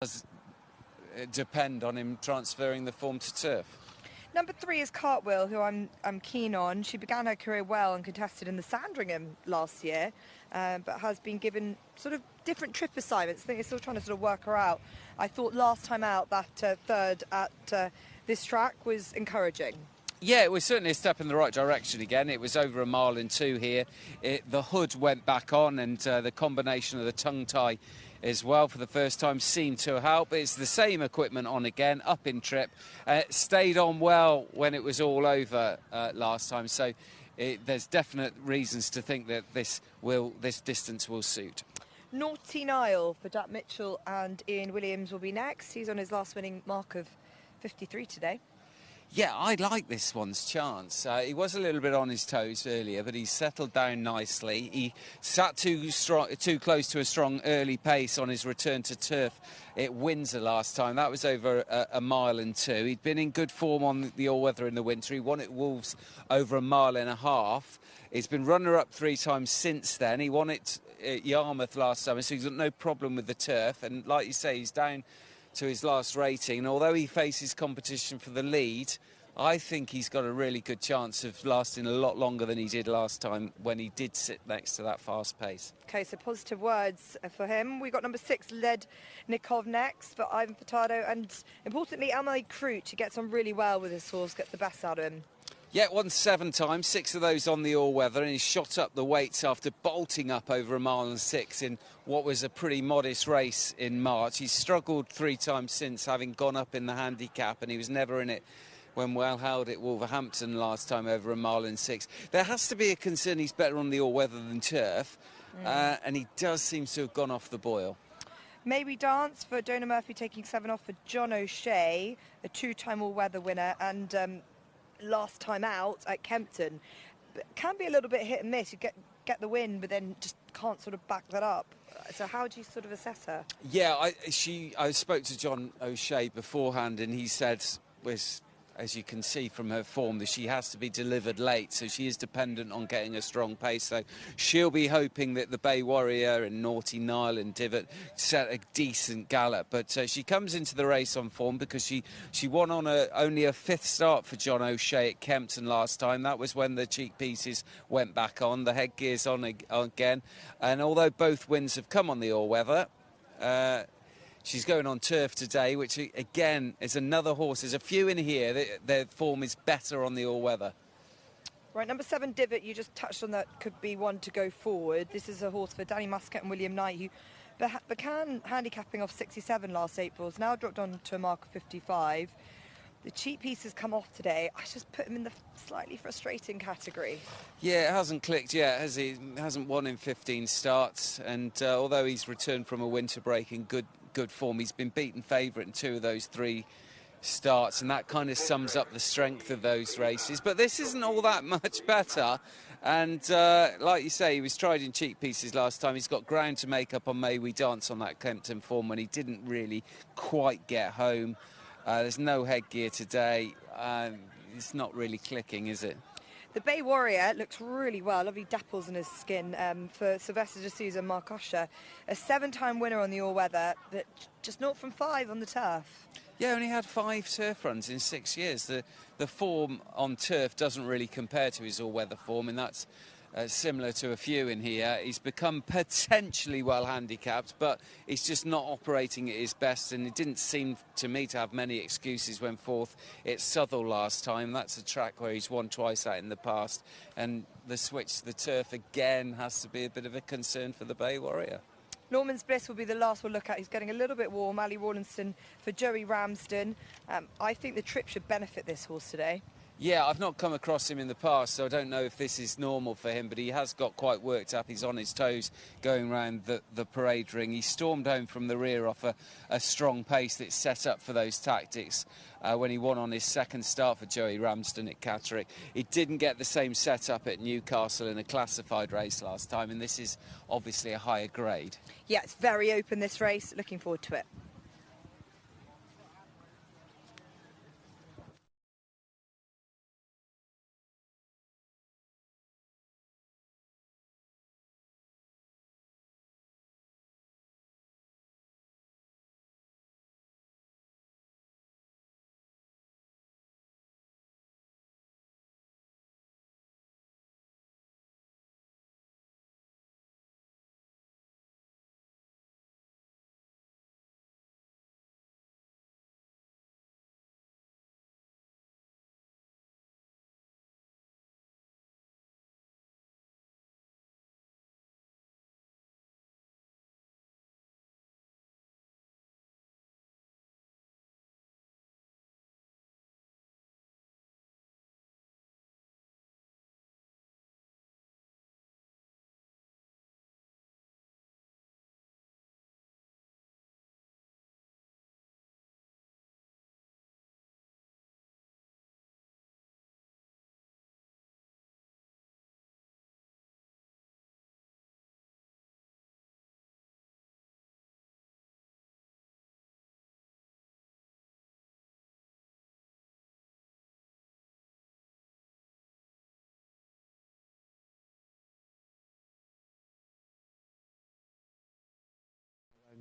does depend on him transferring the form to turf. Number 3 is Cartwheel, who I'm keen on. She began her career well and contested in the Sandringham last year, but has been given sort of different trip assignments. I think they're still trying to sort of work her out. I thought last time out that third at this track was encouraging. Yeah, it was certainly a step in the right direction again. It was over 1 mile and 2 here. The hood went back on, and the combination of the tongue tie as well for the first time seemed to help. It's the same equipment on again, up in trip. Stayed on well when it was all over last time, so there's definite reasons to think that this distance will suit. Naughty Nile for Jack Mitchell and Ian Williams will be next. He's on his last winning mark of 53 today. Yeah, I like this one's chance. He was a little bit on his toes earlier, but he's settled down nicely. He sat too close to a strong early pace on his return to turf at Windsor last time. That was over 1 mile and 2. He'd been in good form on the all-weather in the winter. He won at Wolves over 1.5 miles. He's been runner-up 3 times since then. He won it at Yarmouth last summer, so he's got no problem with the turf. And like you say, he's down to his last rating, and although he faces competition for the lead, I think he's got a really good chance of lasting a lot longer than he did last time when he did sit next to that fast pace. OK, so positive words for him. We've got number 6, Led Nikov, next for Ivan Furtado, and importantly, Amelie Kroot, who gets on really well with his horse, gets the best out of him. Yeah, won 7 times, 6 of those on the all-weather, and he shot up the weights after bolting up over 1 mile and 6 in what was a pretty modest race in March. He's struggled 3 times since, having gone up in the handicap, and he was never in it when well held at Wolverhampton last time over 1 mile and 6. There has to be a concern he's better on the all-weather than turf, and he does seem to have gone off the boil. May We Dance for Dona Murphy, taking 7 off for John O'Shea, a 2-time all-weather winner, and last time out at Kempton. But can be a little bit hit and miss. You get the win, but then just can't sort of back that up. So how do you sort of assess her? Yeah, I spoke to John O'Shea beforehand, and he said, as you can see from her form, that she has to be delivered late, so she is dependent on getting a strong pace. So she'll be hoping that the Bay Warrior and Naughty Nile and Divot set a decent gallop. But she comes into the race on form because she won on only a 5th start for John O'Shea at Kempton last time. That was when the cheek pieces went back on, the headgear's on again. And although both wins have come on the all-weather, she's going on turf today, which, again, is another horse. There's a few in here that their form is better on the all-weather. Right, number 7, Divot, you just touched on that, could be one to go forward. This is a horse for Danny Muscat and William Knight, who began handicapping off 67 last April. Has now dropped on to a mark of 55. The cheap piece has come off today. I just put him in the slightly frustrating category. Yeah, it hasn't clicked yet, has he? Hasn't won in 15 starts, and although he's returned from a winter break in good form, he's been beaten favourite in 2 of those 3 starts, and that kind of sums up the strength of those races. But this isn't all that much better, and like you say, he was tried in cheap pieces last time. He's got ground to make up on May We Dance on that Kempton form when he didn't really quite get home. There's no headgear today. It's not really clicking, is it? The Bay Warrior looks really well, lovely dapples in his skin for Sylvester D'Souza and Mark Usher. A 7-time winner on the all-weather, but just 0 from 5 on the turf. Yeah, only had 5 turf runs in 6 years. The form on turf doesn't really compare to his all-weather form, and that's similar to a few in here. He's become potentially well handicapped, but he's just not operating at his best, and it didn't seem to me to have many excuses when 4th at Southall last time. That's a track where he's won twice out in the past, and the switch to the turf again has to be a bit of a concern for the Bay Warrior. Norman's Bliss will be the last we'll look at. He's getting a little bit warm. Ali Rawlinson for Joey Ramsden. I think the trip should benefit this horse today. Yeah, I've not come across him in the past, so I don't know if this is normal for him, but he has got quite worked up. He's on his toes going round the parade ring. He stormed home from the rear off a strong pace that's set up for those tactics when he won on his 2nd start for Joey Ramsden at Catterick. He didn't get the same setup at Newcastle in a classified race last time, and this is obviously a higher grade. Yeah, it's very open, this race. Looking forward to it.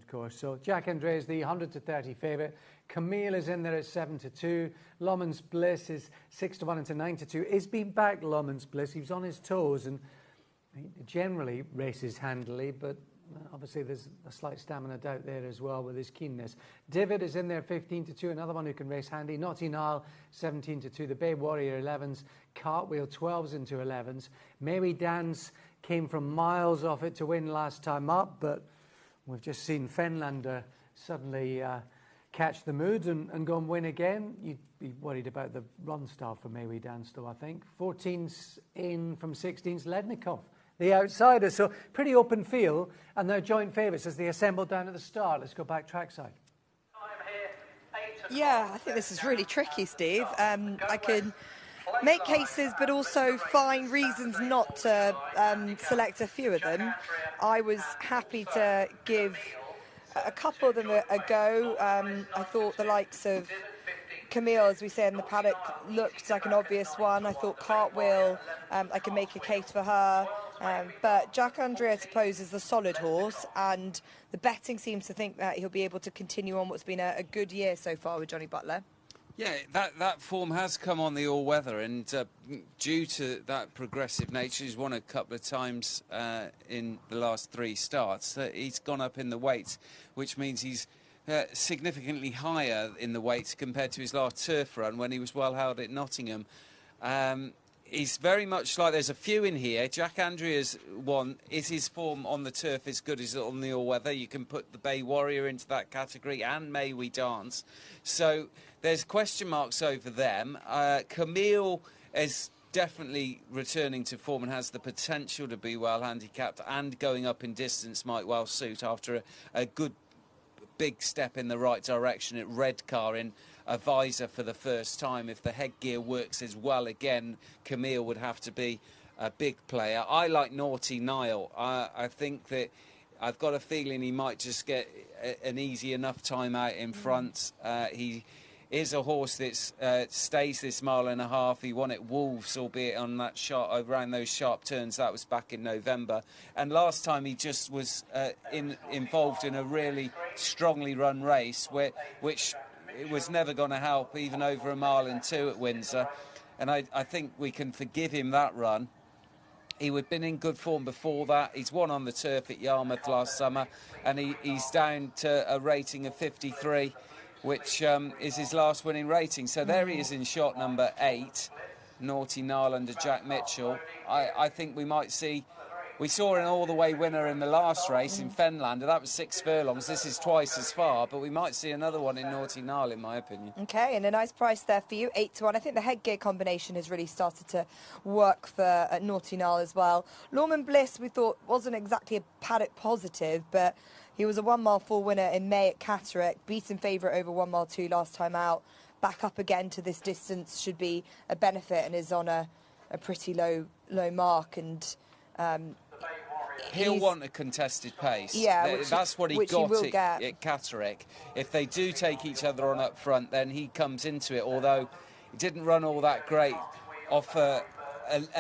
course. So Jack Andre is the 100-30 favourite. Camille is in there at 7-2. Lomond's Bliss is 6-1 into 9-2. He's been back, Lomond's Bliss. He was on his toes and he generally races handily, but obviously there's a slight stamina doubt there as well with his keenness. Divot is in there 15-2, another one who can race handy. Naughty Nile 17-2. The Bay Warrior 11s. Cartwheel 12s into 11s. Maybe Dance came from miles off it to win last time up, but we've just seen Fenlander suddenly catch the mood and go and win again. You'd be worried about the run style for Maywe Dance, though, I think. 14s in from 16s. Lednikov, the outsider. So pretty open field, and they're joint favourites as they assemble down at the start. Let's go back trackside. Yeah, I think this is really tricky, Steve. I can make cases, but also find reasons not to select a few of them. I was happy to give a couple of them a go. I thought the likes of Camille, as we say in the paddock, looked like an obvious one. I thought Cartwheel, I can make a case for her. But Jack Andre, I suppose, is the solid horse, and the betting seems to think that he'll be able to continue on what's been a good year so far with Johnny Butler. Yeah, that form has come on the all-weather, and due to that progressive nature, he's won a couple of times in the last 3 starts. He's gone up in the weights, which means he's significantly higher in the weights compared to his last turf run when he was well held at Nottingham. He's very much like, there's a few in here. Jack Andrea's one. Is his form on the turf as good as on the all-weather? You can put the Bay Warrior into that category, and May We Dance. So there's question marks over them. Camille is definitely returning to form and has the potential to be well handicapped, and going up in distance might well suit after a good big step in the right direction at Redcar in a visor for the first time. If the headgear works as well again, Camille would have to be a big player. I like Naughty Nile. I think that I've got a feeling he might just get an easy enough time out in front. He is a horse that stays this 1.5 miles. He won at Wolves, albeit on that around those sharp turns. That was back in November. And last time he just was involved in a really strongly run race, which it was never going to help, even over 1.2 miles at Windsor. And I think we can forgive him that run. He had been in good form before that. He's won on the turf at Yarmouth last summer, and he's down to a rating of 53, which is his last winning rating. So there he is in shot number 8, Naughty Nile under Jack Mitchell. I think we might see... We saw an all-the-way winner in the last race in Fenlander. That was 6 furlongs. This is twice as far, but we might see another one in Naughty Nile, in my opinion. OK, and a nice price there for you, 8-1. I think the headgear combination has really started to work for Naughty Nile as well. Lorman Bliss, we thought, wasn't exactly a paddock positive, but he was a 1 mile full winner in May at Catterick, beaten favourite over 1 mile 2 last time out. Back up again to this distance should be a benefit, and is on a pretty low mark, and... He'll want a contested pace. Yeah, that's what he got at Catterick. If they do take each other on up front, then he comes into it, although he didn't run all that great off a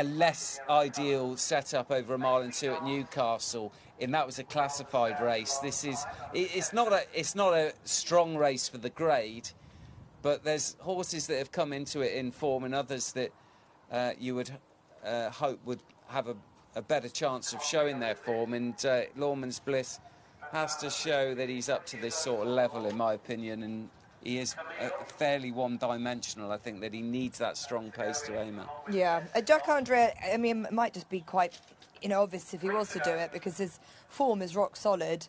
less ideal setup over 1.2 miles at Newcastle. And that was a classified race. It's not a strong race for the grade, but there's horses that have come into it in form, and others that you would hope would have a better chance of showing their form, and Lorman's Bliss has to show that he's up to this sort of level, in my opinion, and he is fairly one-dimensional. I think that he needs that strong pace to aim at. Yeah, Jack Andre, I mean, it might just be quite obvious if he was to do it, because his form is rock solid.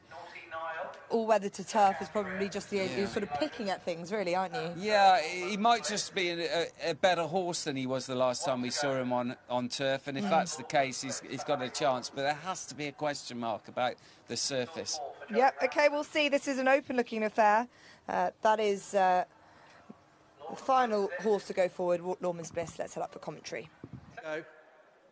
All-weather to turf is probably just you're sort of picking at things, really, aren't you? Yeah, he might just be a better horse than he was the last time we saw him on turf, and if that's the case, he's got a chance. But there has to be a question mark about the surface. Yep, OK, we'll see. This is an open-looking affair. That is the final horse to go forward, Lorman's Bliss. Let's head up for commentary. Go.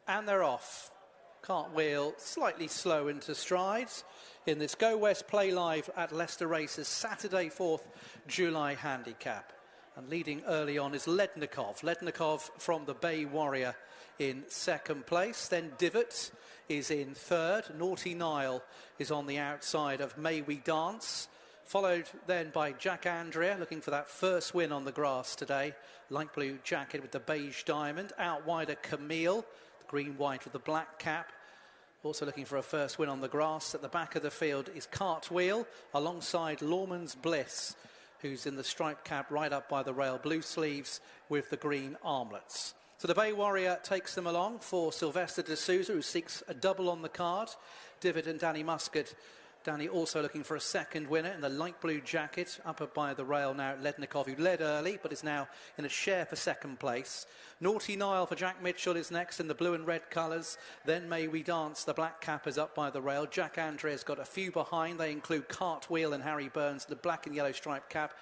And they're off. Cartwheel slightly slow into strides in this Go West Play Live at Leicester Races Saturday 4th July handicap. And leading early on is Lednikov from the Bay Warrior in second place. Then Divot is in third. Naughty Nile is on the outside of May We Dance, followed then by Jack Andrea, looking for that first win on the grass today. Light blue jacket with the beige diamond. Out wider, Camille, the green-white with the black cap. Also looking for a first win on the grass. At the back of the field is Cartwheel, alongside Lawman's Bliss, who's in the striped cap right up by the rail, blue sleeves with the green armlets. So the Bay Warrior takes them along for Sylvester de Souza, who seeks a double on the card. Divid and Danny Muscat. Danny also looking for a second winner in the light blue jacket, up by the rail now. Lednikov, who led early, but is now in a share for second place. Naughty Nile for Jack Mitchell is next in the blue and red colours. Then May We Dance, the black cap, is up by the rail. Jack Andrea's got a few behind. They include Cartwheel and Harry Burns, the black and yellow striped cap.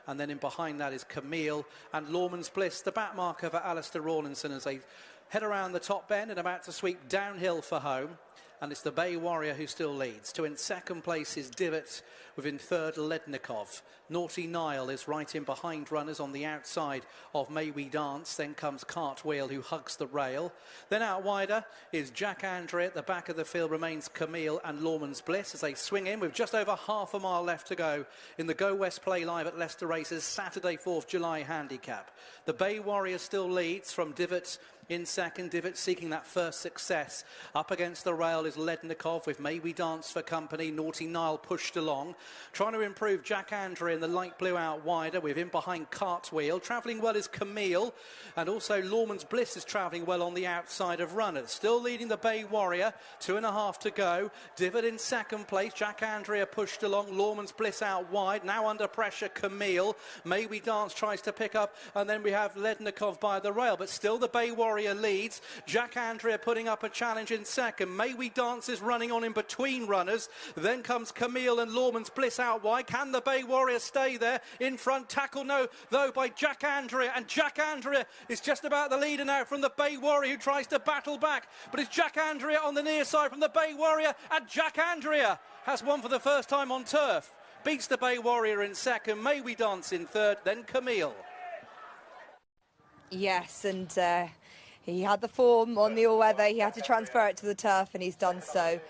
And then in behind that is Camille and Lawman's Bliss, the back marker for Alistair Rawlinson, as they head around the top bend and about to sweep downhill for home. And it's the Bay Warrior who still leads. To in second place is Divot, within third Lednikov. Naughty Nile is right in behind runners on the outside of May We Dance. Then comes Cartwheel, who hugs the rail. Then out wider is Jack Andrea. At the back of the field remains Camille and Lawman's Bliss as they swing in with just over half a mile left to go in the Go West Play Live at Leicester Races Saturday 4th July handicap. The Bay Warrior still leads from Divot in second. Divot seeking that first success. Up against the rail is Lednikov with May We Dance for company. Naughty Nile pushed along. Trying to improve Jack Andrea in the light blue out wider, with him behind Cartwheel. Travelling well is Camille, and also Lawman's Bliss is travelling well on the outside of runners. Still leading the Bay Warrior, 2.5 to go. Divot in second place. Jack Andrea pushed along. Lawman's Bliss out wide. Now under pressure, Camille. May We Dance tries to pick up, and then we have Lednikov by the rail, but still the Bay Warrior leads. Jack Andrea putting up a challenge in second. May We Dance is running on in between runners. Then comes Camille and Lawman's Bliss out wide. Can the Bay Warrior stay there in front? Tackle no, though, by Jack Andrea, and Jack Andrea is just about the leader now from the Bay Warrior, who tries to battle back, but it's Jack Andrea on the near side from the Bay Warrior, and Jack Andrea has won for the first time on turf. Beats the Bay Warrior in second. May We Dance in third, then Camille. Yes, and he had the form on the all-weather. He had to transfer it to the turf, and he's done so.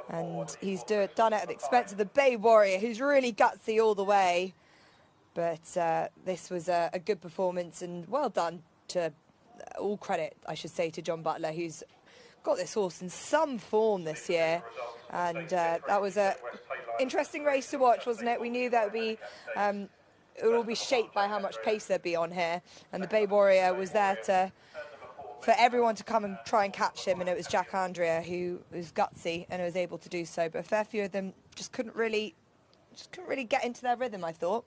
And he's done it at the expense of the Bay Warrior, who's really gutsy all the way. But this was a good performance, and well done to, all credit, I should say, to John Butler, who's got this horse in some form this year. And that was an interesting race to watch, wasn't it? We knew that would be... it would all be shaped by how much pace there'd be on here. And the Bay Warrior was there for everyone to come and try and catch him, and it was Jack Andrea who was gutsy and was able to do so. But a fair few of them just couldn't really get into their rhythm, I thought.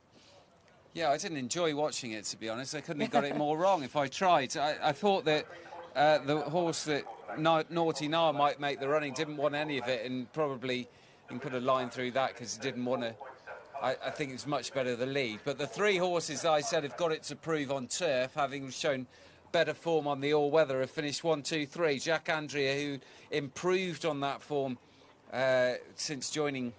Yeah, I didn't enjoy watching it, to be honest. I couldn't have got it more wrong if I tried. I thought that the horse that Naughty Nile might make the running didn't want any of it, and probably can put a line through that because he didn't want to. I think it's much better the lead. But the three horses, I said, have got it to prove on turf, having shown better form on the all-weather, have finished 1, 2, 3. Jack Andrea, who improved on that form since joining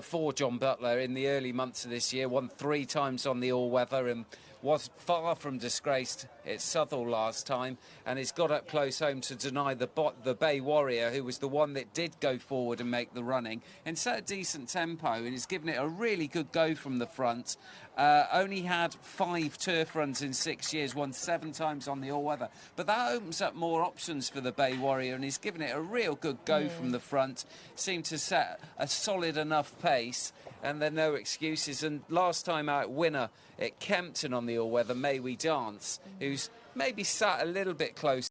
for John Butler in the early months of this year, won 3 times on the all-weather and was far from disgraced at Southall last time, and he's got up close home to deny the Bay Warrior, who was the one that did go forward and make the running, and set a decent tempo, and he's given it a really good go from the front. Only had 5 turf runs in 6 years, won 7 times on the all-weather, but that opens up more options for the Bay Warrior, and he's given it a real good go from the front. Seemed to set a solid enough pace, and there are no excuses. And last time out, winner at Kempton on the all-weather, May We Dance, who's maybe sat a little bit close